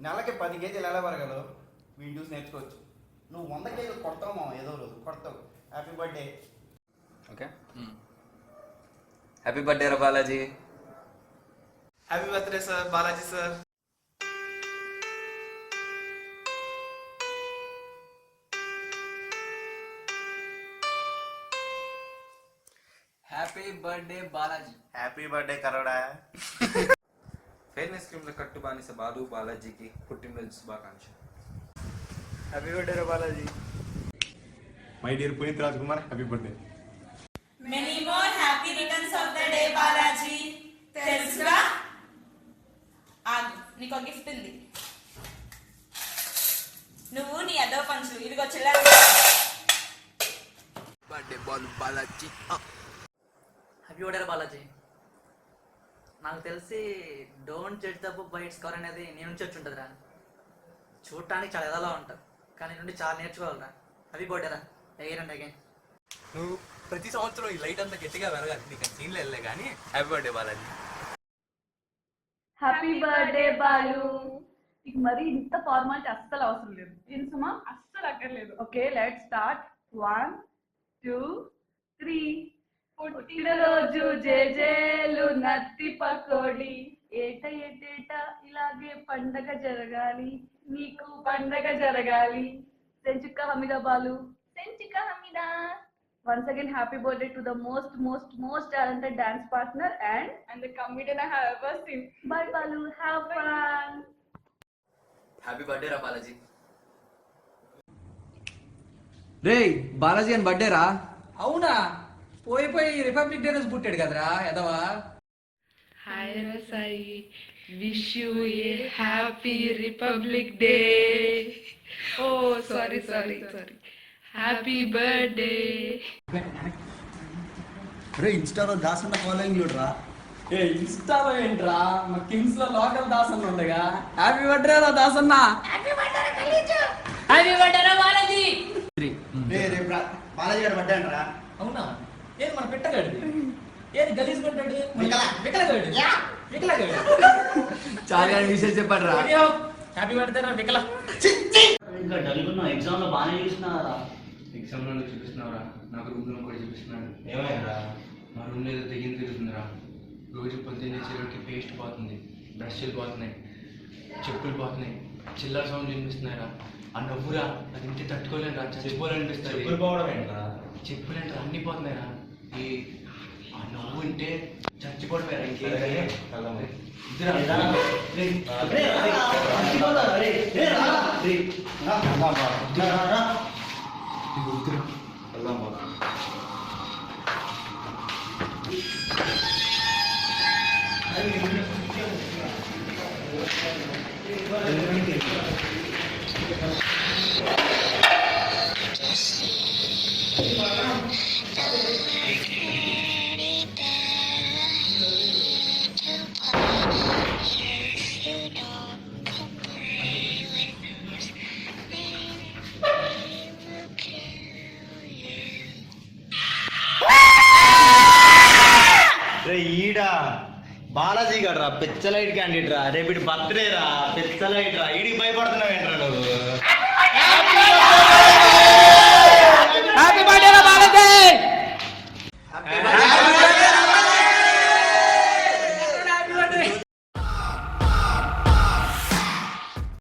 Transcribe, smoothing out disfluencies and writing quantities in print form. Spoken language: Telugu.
నెలకి 10 కేజీలు ఎలా పెరగలవు వీడిని చూసి నేర్చుకోవచ్చు. నువ్వు 100 కేజీలు కొడతావు మా ఏదో రోజు కొడతావు. Happy birthday. Okay, happy birthday రా Balaji. Happy birthday sir Balaji sir. Happy birthday Balaji. Happy birthday కరోడా. ఫెయిర్నెస్ క్రీమ్ లో కట్టు బానిస బాలు బాలాజీకి పుట్టినరోజు శుభాకాంక్షలు. హ్యాపీ బర్త్డే రా Balaji. My dear Puneeth Raj Kumar, happy birthday. Many more happy returns of the day, Balaji. తెలుసురా? నీకు ఒక గిఫ్ట్ ఉంది. నువ్వు నీ అదో పంచులు ఇదిగో చిల్లర. Birthday Balu Balaji. Happy birthday Balaji. నాకు తెలిసి don't judge the book by its cover అనేది నీ నుంచి వచ్చి ఉంటుందిరా. చూడటానికి చాలా ఎదలా ఉంటుంది, కానీ నుండి చాలా నేర్చుకోవాలరా. హ్యాపీ బర్త్డే రా అగైన్ అండ్ అగైన్. నువ్వు ప్రతి సంవత్సరం ఈ లైట్ అంతా గట్టిగా పెరగాలి, నీకు సీన్లు వెళ్ళలే కానీ happy birthday Balaji. Happy birthday Balu. నీకు మరి ఇంత ఫార్మాలిటీ అస్సలు అవసరం లేదు. ఏం సుమా? అస్సలు అక్కర్లేదు. Okay, let's start. 1 2 3. పుట్టినరోజు జేజేలు నత్తి పకోడి, ఏట ఏటేట ఇలాగే పండగ జరగాలి, నీకు పండగ జరగాలి. సెంచుక్క హమీదా బాలు, సెంచుక్క Hameeda. Once again, happy birthday to the most talented dance partner and the comedian I have ever seen. Bye Balu, have fun. Happy birthday రా బాలాజీ. రే బాలాజీ అని బర్త్డే రా. అవునా? పోయి రిపబ్లిక్ డే రోజు పుట్టాడు కదరా ఎదవా. హాయ్ రసాయి, wish you a happy republic day. Oh sorry happy birthday. రే ఇన్స్టాలో దాసన్న ఫాలోయింగ్ రా. ఏ ఇన్స్టాలో ఏంట్రా, మా కింగ్స్ లో లోకల్ దాసన్న ఉండగా. హ్యాపీ బర్త్డే రా దాసన్న. హ్యాపీ బర్త్డే రా బాలాజీ. బాలాజీ గారు బర్త్డే అంటారా? అవునా? ఏది మన పెట్టగాడిది? ఏది గలీజ్ పెట్టాడు? వికలగాడు. చాలా విషయం చెప్పాడు రా. హ్యాపీ బర్త్డే రా వికల. ఇంకా డల్గున్నా, ఎగ్జామ్ లో బాగానే చూసినారా? ఎగ్జామ్ లో చూపిస్తున్నావురా, నాకు రూమ్ లో కూడా చూపిస్తున్నాడు. ఏమైనా మా రూమ్ లో ఏదో తెగింది తిరుగుతుందిరా. రోజు పొద్దున్నే చెరువుకి పేస్ట్ పోతుంది, బ్రష్లు పోతున్నాయి, చెప్పులు పోతున్నాయి, చిల్లర సౌండ్ వినిపిస్తున్నాయిరా. ఆ నవ్వురా, అది ఇంటి తట్టుకోలేనురా, చచ్చిపోవాలనిపిస్తుంది. చెప్పులేంటారా, అన్ని పోతున్నాయిరా. ఈ ఆ నవ్వు ఉంటే చచ్చిపోవడమేరా. ఈడ బాలాజీ గారు రా, పిచ్చలైట్ క్యాండిడేట్ రా. రేపు ఇటు బర్త్డే రా, పిచ్చలైట్ రా. ఈడికి భయపడుతున్నావు ఏంట్రా నువ్వు?